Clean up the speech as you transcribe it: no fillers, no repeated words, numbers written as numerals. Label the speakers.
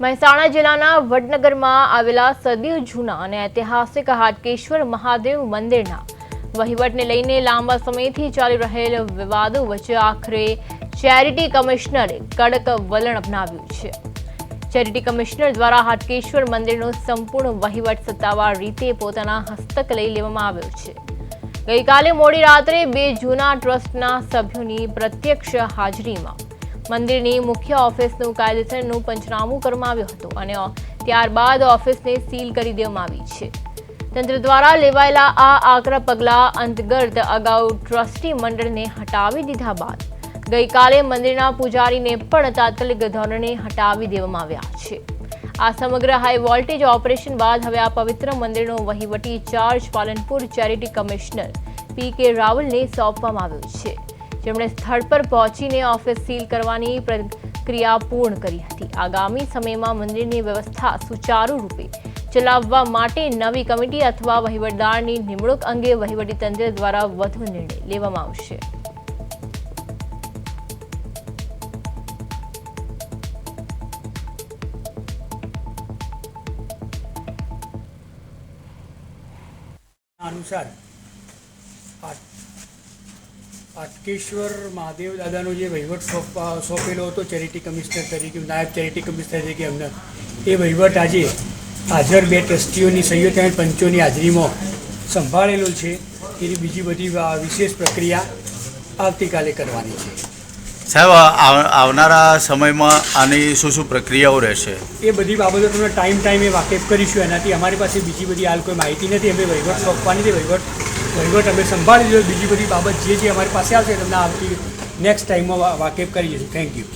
Speaker 1: મહેસાણા જિલ્લાના વડનગરમાં આવેલા સદીઓ જૂના અને ઐતિહાસિક હાટકેશ્વર મહાદેવ મંદિરના વહીવટને લઈને લાંબા સમયથી ચાલી રહેલ વિવાદો વચ્ચે આખરે ચેરિટી કમિશનરે કડક વલણ અપનાવ્યું છે। ચેરિટી કમિશનર દ્વારા હાટકેશ્વર મંદિરનો સંપૂર્ણ વહીવટ સત્તાવાર રીતે પોતાના હસ્તક લઈ લેવામાં આવ્યો છે। ગઈકાલે મોડી રાત્રે બે જૂના ટ્રસ્ટના સભ્યોની પ્રત્યક્ષ હાજરીમાં મંદિરની મુખ્ય ઓફિસનું કાયદેસરનું પંચનામું કરવામાં આવ્યું હતું અને ત્યારબાદ ઓફિસને સીલ કરી દેવામાં આવી છે। તંત્ર દ્વારા લેવાયેલા આ આકરા પગલાં અંતર્ગત અગાઉ ટ્રસ્ટી મંડળને હટાવી દીધા બાદ ગઈકાલે મંદિરના પૂજારીને પણ તાત્કાલિક ધોરણે હટાવી દેવામાં આવ્યા છે। આ સમગ્ર હાઈ વોલ્ટેજ ઓપરેશન બાદ હવે આ પવિત્ર મંદિરનો વહીવટી ચાર્જ પાલનપુર ચેરિટી કમિશનર પી.કે. રાવલને સોંપવામાં આવ્યો છે, જેમણે સ્થળ પર પહોંચીને ઓફિસ સીલ કરવાની પ્રક્રિયા પૂર્ણ કરી હતી। આગામી સમયમાં મંદિરની વ્યવસ્થા સુચારુ રૂપે ચલાવવા માટે નવી કમિટી અથવા વહીવટદારની નિમણૂક અંગે વહીવટીતંત્ર દ્વારા વધુ નિર્ણય લેવામાં આવશે।
Speaker 2: अनुसार हाटकेश्वर महादेव दादानो जे वहीवट सोंपेलो हतो चेरिटी कमिशनर तरीके नायब चेरिटी कमिशनर तरीके अમને એ વહીવટ આજે હાજર બે ટ્રસ્ટીઓની સહીઓ તેમજ પંચોની હાજરીમાં સંભાળેલો છે। એની બીજી બધી વિશેષ પ્રક્રિયા આવતીકાલે કરવાની છે।
Speaker 3: સાહેબ, આવનારા સમયમાં આની શું પ્રક્રિયાઓ રહેશે
Speaker 2: એ બધી બાબતો તમને ટાઈમે વાકેફ કરીશું। એનાથી અમારી પાસે બીજી બધી હાલ કોઈ માહિતી નથી। અમે વહીવટ સોંપવાની છે, વહીવટ અમે સંભાળી લીધો। બીજી બધી બાબત જે અમારી પાસે આવશે તમને આવતી નેક્સ્ટ ટાઈમમાં વાકેફ કરી દઈશું। Thank you.